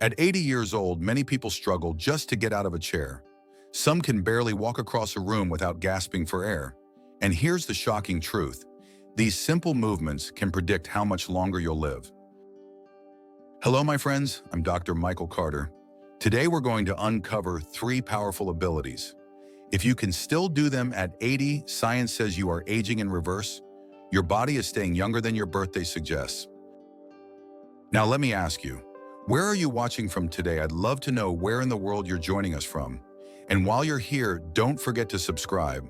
At 80 years old, many people struggle just to get out of a chair. Some can barely walk across a room without gasping for air. And here's the shocking truth. These simple movements can predict how much longer you'll live. Hello, my friends. I'm Dr. Michael Carter. Today, we're going to uncover 3 powerful abilities. If you can still do them at 80, science says you are aging in reverse. Your body is staying younger than your birthday suggests. Now, let me ask you, where are you watching from today? I'd love to know where in the world you're joining us from. And while you're here, don't forget to subscribe.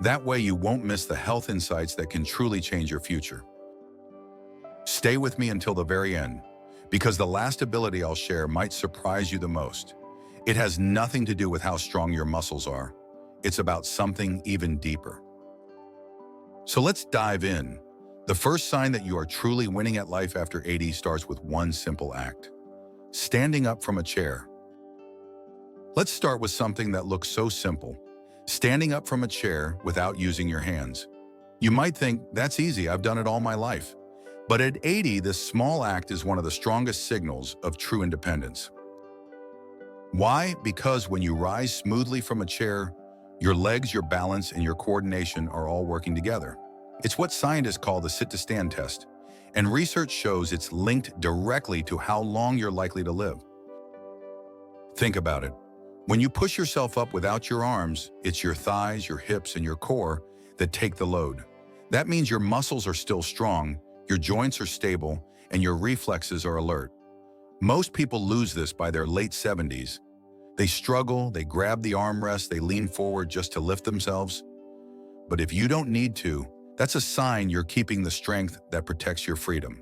That way you won't miss the health insights that can truly change your future. Stay with me until the very end, because the last ability I'll share might surprise you the most. It has nothing to do with how strong your muscles are. It's about something even deeper. So let's dive in. The first sign that you are truly winning at life after 80 starts with one simple act: standing up from a chair. Let's start with something that looks so simple: standing up from a chair without using your hands. You might think, that's easy, I've done it all my life. But at 80, this small act is one of the strongest signals of true independence. Why? Because when you rise smoothly from a chair, your legs, your balance, and your coordination are all working together. It's what scientists call the sit-to-stand test, and research shows it's linked directly to how long you're likely to live. Think about it. When you push yourself up without your arms, it's your thighs, your hips, and your core that take the load. That means your muscles are still strong, your joints are stable, and your reflexes are alert. Most people lose this by their late 70s. They struggle, they grab the armrest, they lean forward just to lift themselves. But if you don't need to, that's a sign you're keeping the strength that protects your freedom.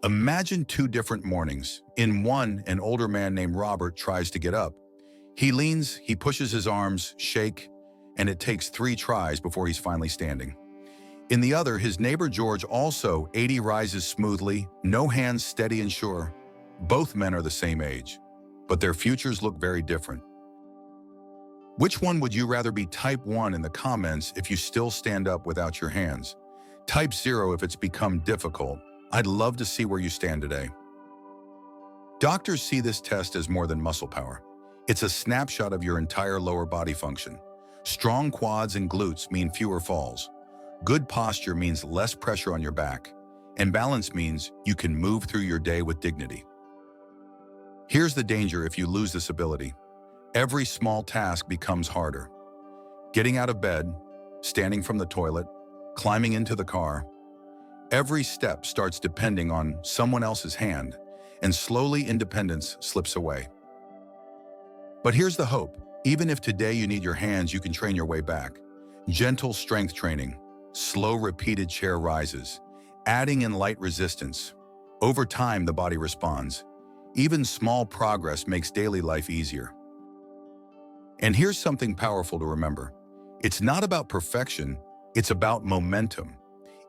Imagine 2 different mornings. In one, an older man named Robert tries to get up. He leans, he pushes his arms, shake, and it takes 3 tries before he's finally standing. In the other, his neighbor George, also 80, rises smoothly, no hands, steady and sure. Both men are the same age, but their futures look very different. Which one would you rather be? Type 1 in the comments if you still stand up without your hands. Type 0 if it's become difficult. I'd love to see where you stand today. Doctors see this test as more than muscle power. It's a snapshot of your entire lower body function. Strong quads and glutes mean fewer falls. Good posture means less pressure on your back. And balance means you can move through your day with dignity. Here's the danger if you lose this ability. Every small task becomes harder. Getting out of bed, standing from the toilet, climbing into the car. Every step starts depending on someone else's hand, and slowly independence slips away. But here's the hope. Even if today you need your hands, you can train your way back. Gentle strength training, slow repeated chair rises, adding in light resistance. Over time, the body responds. Even small progress makes daily life easier. And here's something powerful to remember. It's not about perfection, it's about momentum.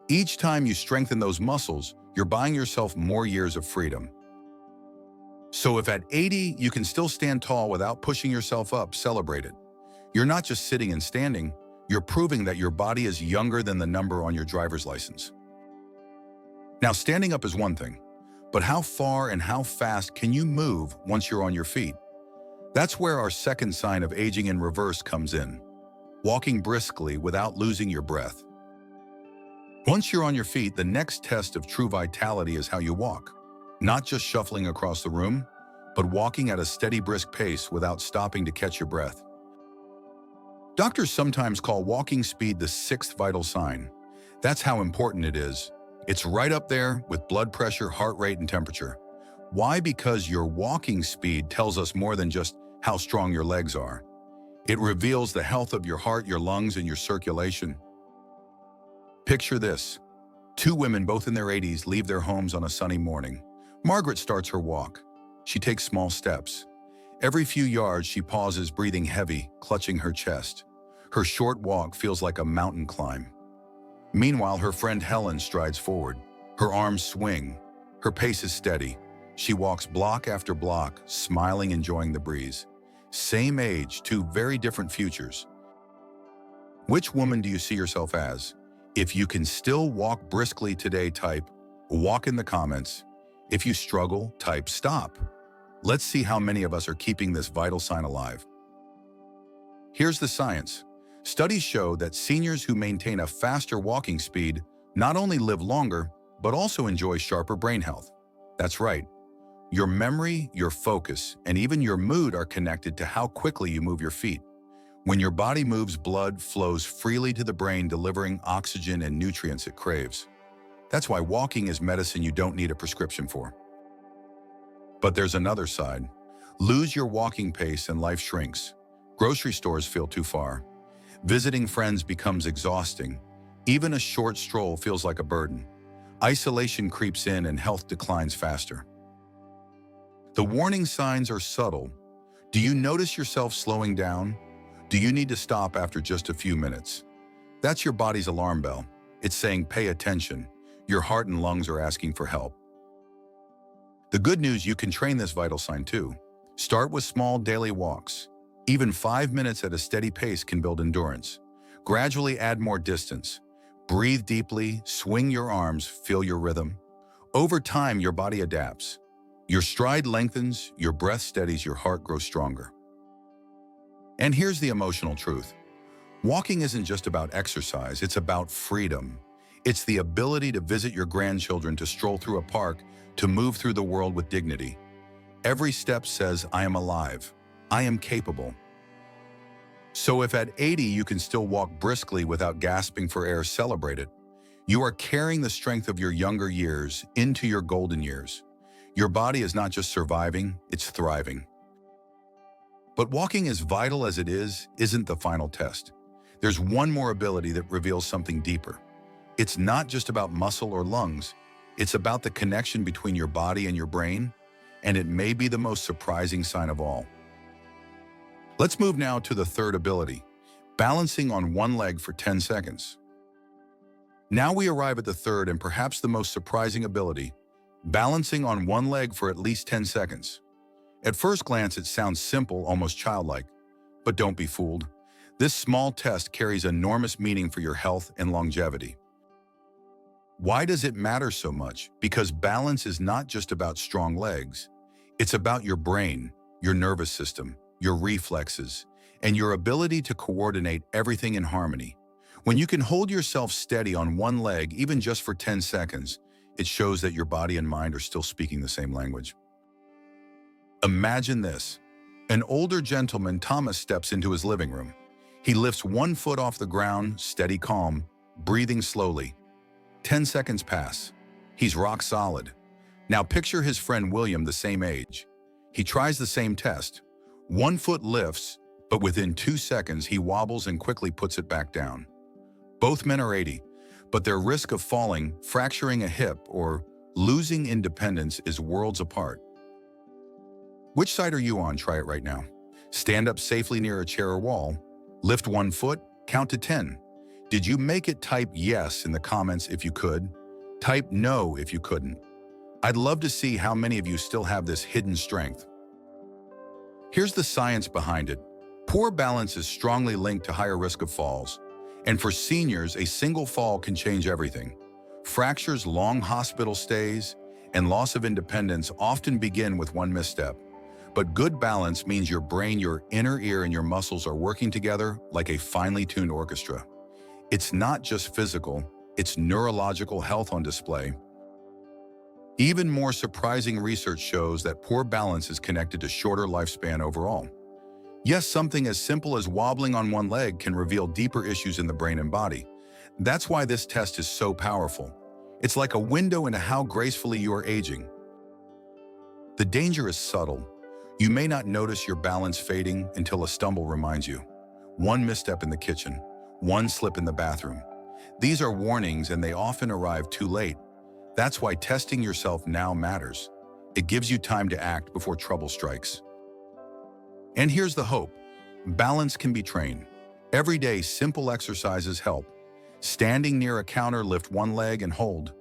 Each time you strengthen those muscles, you're buying yourself more years of freedom. So if at 80 you can still stand tall without pushing yourself up, celebrate it. You're not just sitting and standing, you're proving that your body is younger than the number on your driver's license. Now, standing up is one thing, but how far and how fast can you move once you're on your feet? That's where our second sign of aging in reverse comes in: walking briskly without losing your breath. Once you're on your feet, the next test of true vitality is how you walk. Not just shuffling across the room, but walking at a steady, brisk pace without stopping to catch your breath. Doctors sometimes call walking speed the 6th vital sign. That's how important it is. It's right up there with blood pressure, heart rate, and temperature. Why? Because your walking speed tells us more than just how strong your legs are. It reveals the health of your heart, your lungs, and your circulation. Picture this. 2 women, both in their 80s, leave their homes on a sunny morning. Margaret starts her walk. She takes small steps. Every few yards, she pauses, breathing heavy, clutching her chest. Her short walk feels like a mountain climb. Meanwhile, her friend Helen strides forward. Her arms swing. Her pace is steady. She walks block after block, smiling, enjoying the breeze. Same age, 2 very different futures. Which woman do you see yourself as? If you can still walk briskly today, type walk in the comments. If you struggle, type stop. Let's see how many of us are keeping this vital sign alive. Here's the science. Studies show that seniors who maintain a faster walking speed not only live longer, but also enjoy sharper brain health. That's right. Your memory, your focus, and even your mood are connected to how quickly you move your feet. When your body moves, blood flows freely to the brain, delivering oxygen and nutrients it craves. That's why walking is medicine you don't need a prescription for. But there's another side. Lose your walking pace and life shrinks. Grocery stores feel too far. Visiting friends becomes exhausting. Even a short stroll feels like a burden. Isolation creeps in and health declines faster. The warning signs are subtle. Do you notice yourself slowing down? Do you need to stop after just a few minutes? That's your body's alarm bell. It's saying, pay attention. Your heart and lungs are asking for help. The good news, you can train this vital sign too. Start with small daily walks. Even 5 minutes at a steady pace can build endurance. Gradually add more distance. Breathe deeply, swing your arms, feel your rhythm. Over time, your body adapts. Your stride lengthens, your breath steadies, your heart grows stronger. And here's the emotional truth. Walking isn't just about exercise, it's about freedom. It's the ability to visit your grandchildren, to stroll through a park, to move through the world with dignity. Every step says, I am alive. I am capable. So if at 80 you can still walk briskly without gasping for air, celebrate it. You are carrying the strength of your younger years into your golden years. Your body is not just surviving, it's thriving. But walking, as vital as it isn't the final test. There's one more ability that reveals something deeper. It's not just about muscle or lungs. It's about the connection between your body and your brain, and it may be the most surprising sign of all. Let's move now to the third ability, balancing on one leg for 10 seconds. Now we arrive at the third and perhaps the most surprising ability, balancing on one leg for at least 10 seconds. At first glance, it sounds simple, almost childlike, but don't be fooled. This small test carries enormous meaning for your health and longevity. Why does it matter so much? Because balance is not just about strong legs. It's about your brain, your nervous system, your reflexes, and your ability to coordinate everything in harmony. When you can hold yourself steady on one leg, even just for 10 seconds, it shows that your body and mind are still speaking the same language. Imagine this. An older gentleman, Thomas, steps into his living room. He lifts one foot off the ground, steady, calm, breathing slowly. 10 seconds pass. He's rock solid. Now picture his friend William, the same age. He tries the same test. One foot lifts, but within 2 seconds he wobbles and quickly puts it back down. Both men are 80, but their risk of falling, fracturing a hip, or losing independence is worlds apart. Which side are you on? Try it right now. Stand up safely near a chair or wall. Lift one foot, count to 10. Did you make it? Type yes in the comments if you could. Type no if you couldn't. I'd love to see how many of you still have this hidden strength. Here's the science behind it. Poor balance is strongly linked to higher risk of falls. And for seniors, a single fall can change everything. Fractures, long hospital stays, and loss of independence often begin with one misstep. But good balance means your brain, your inner ear, and your muscles are working together like a finely tuned orchestra. It's not just physical, it's neurological health on display. Even more surprising research shows that poor balance is connected to shorter lifespan overall. Yes, something as simple as wobbling on one leg can reveal deeper issues in the brain and body. That's why this test is so powerful. It's like a window into how gracefully you are aging. The danger is subtle. You may not notice your balance fading until a stumble reminds you. One misstep in the kitchen, one slip in the bathroom. These are warnings, and they often arrive too late. That's why testing yourself now matters. It gives you time to act before trouble strikes. And here's the hope. Balance can be trained. Every day, simple exercises help. Standing near a counter, lift one leg and hold.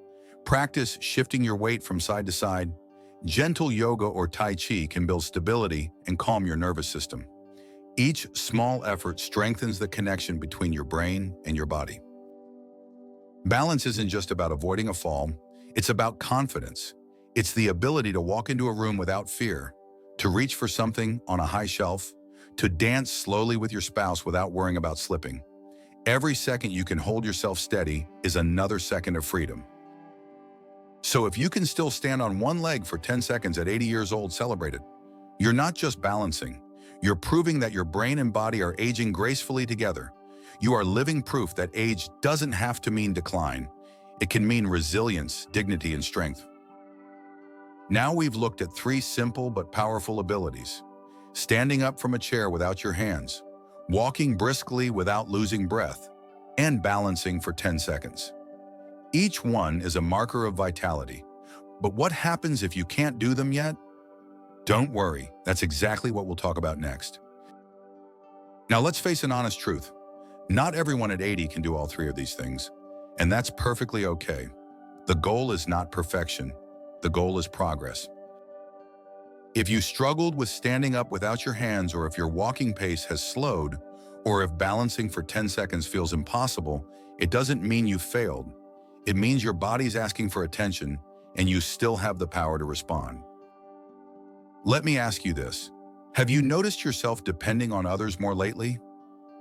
Practice shifting your weight from side to side. Gentle yoga or Tai Chi can build stability and calm your nervous system. Each small effort strengthens the connection between your brain and your body. Balance isn't just about avoiding a fall, it's about confidence. It's the ability to walk into a room without fear, to reach for something on a high shelf, to dance slowly with your spouse without worrying about slipping. Every second you can hold yourself steady is another second of freedom. So if you can still stand on one leg for 10 seconds at 80 years old, celebrate it. You're not just balancing. You're proving that your brain and body are aging gracefully together. You are living proof that age doesn't have to mean decline. It can mean resilience, dignity, and strength. Now we've looked at three simple but powerful abilities: standing up from a chair without your hands, walking briskly without losing breath, and balancing for 10 seconds. Each one is a marker of vitality. But what happens if you can't do them yet? Don't worry, that's exactly what we'll talk about next. Now let's face an honest truth. Not everyone at 80 can do all three of these things, and that's perfectly okay. The goal is not perfection. The goal is progress. If you struggled with standing up without your hands, or if your walking pace has slowed, or if balancing for 10 seconds feels impossible, it doesn't mean you failed. It means your body's asking for attention, and you still have the power to respond. Let me ask you this. Have you noticed yourself depending on others more lately?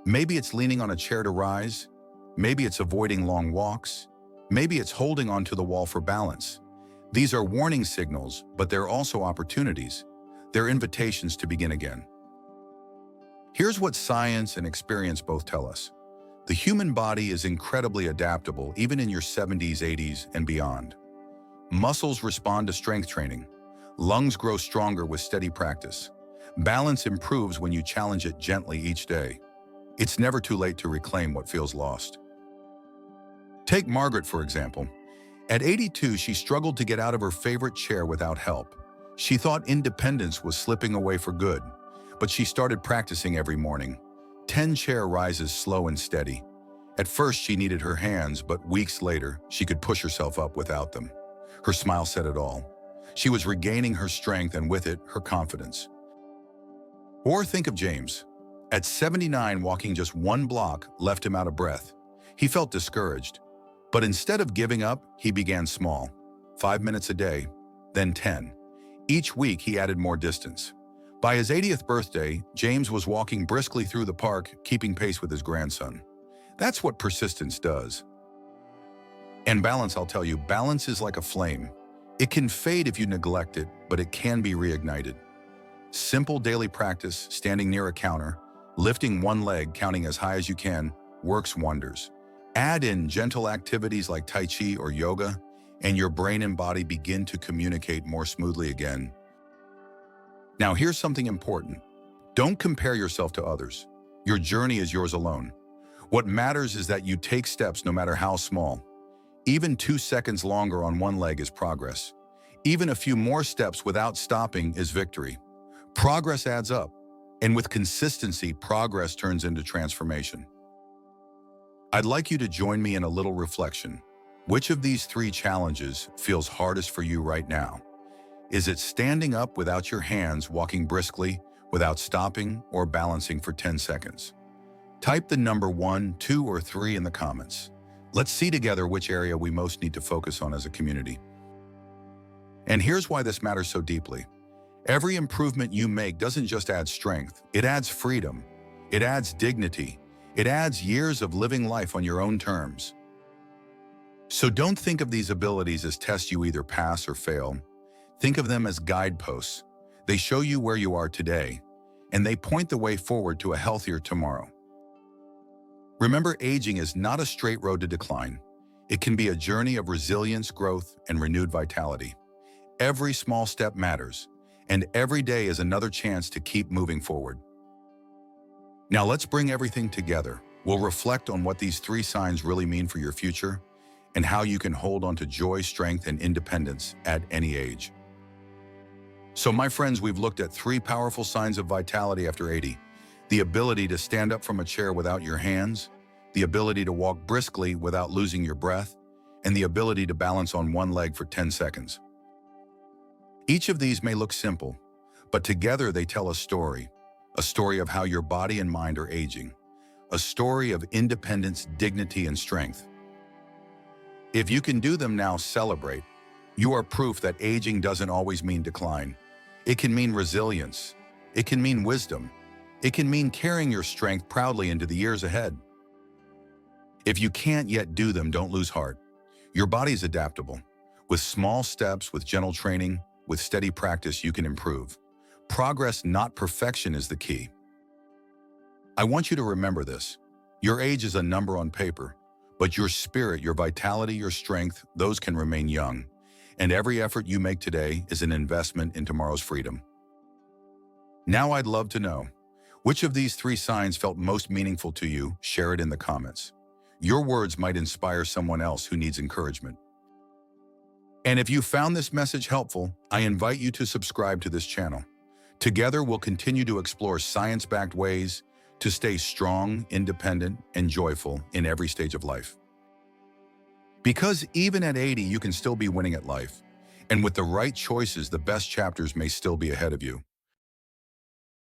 Maybe it's leaning on a chair to rise. Maybe it's avoiding long walks. Maybe it's holding onto the wall for balance. These are warning signals, but they're also opportunities. They're invitations to begin again. Here's what science and experience both tell us. The human body is incredibly adaptable, even in your 70s, 80s, and beyond. Muscles respond to strength training. Lungs grow stronger with steady practice. Balance improves when you challenge it gently each day. It's never too late to reclaim what feels lost. Take Margaret, for example. At 82, she struggled to get out of her favorite chair without help. She thought independence was slipping away for good, but she started practicing every morning. 10 chair rises slow and steady. At first, she needed her hands, but weeks later, she could push herself up without them. Her smile said it all. She was regaining her strength, and with it, her confidence. Or think of James. At 79, walking just one block left him out of breath. He felt discouraged. But instead of giving up, he began small. 5 minutes a day, then 10. Each week, he added more distance. By his 80th birthday, James was walking briskly through the park, keeping pace with his grandson. That's what persistence does. And balance, I'll tell you, balance is like a flame. It can fade if you neglect it, but it can be reignited. Simple daily practice, standing near a counter, lifting one leg, counting as high as you can, works wonders. Add in gentle activities like Tai Chi or yoga, and your brain and body begin to communicate more smoothly again. Now, here's something important. Don't compare yourself to others. Your journey is yours alone. What matters is that you take steps no matter how small. Even 2 seconds longer on one leg is progress. Even a few more steps without stopping is victory. Progress adds up, and with consistency, progress turns into transformation. I'd like you to join me in a little reflection. Which of these three challenges feels hardest for you right now? Is it standing up without your hands, walking briskly, without stopping, or balancing for 10 seconds? Type the number 1, 2, or 3 in the comments. Let's see together which area we most need to focus on as a community. And here's why this matters so deeply. Every improvement you make doesn't just add strength, it adds freedom, it adds dignity, it adds years of living life on your own terms. So don't think of these abilities as tests you either pass or fail. Think of them as guideposts. They show you where you are today, and they point the way forward to a healthier tomorrow. Remember, aging is not a straight road to decline. It can be a journey of resilience, growth, and renewed vitality. Every small step matters, and every day is another chance to keep moving forward. Now let's bring everything together. We'll reflect on what these three signs really mean for your future and how you can hold on to joy, strength, and independence at any age. So my friends, we've looked at three powerful signs of vitality after 80. The ability to stand up from a chair without your hands, the ability to walk briskly without losing your breath, and the ability to balance on one leg for 10 seconds. Each of these may look simple, but together they tell a story of how your body and mind are aging, a story of independence, dignity, and strength. If you can do them now, celebrate. You are proof that aging doesn't always mean decline. It can mean resilience. It can mean wisdom. It can mean carrying your strength proudly into the years ahead. If you can't yet do them, don't lose heart. Your body is adaptable. With small steps, with gentle training, with steady practice, you can improve. Progress, not perfection, is the key. I want you to remember this. Your age is a number on paper, but your spirit, your vitality, your strength, those can remain young. And every effort you make today is an investment in tomorrow's freedom. Now I'd love to know, which of these 3 signs felt most meaningful to you? Share it in the comments. Your words might inspire someone else who needs encouragement. And if you found this message helpful, I invite you to subscribe to this channel. Together, we'll continue to explore science-backed ways to stay strong, independent, and joyful in every stage of life. Because even at 80, you can still be winning at life. And with the right choices, the best chapters may still be ahead of you.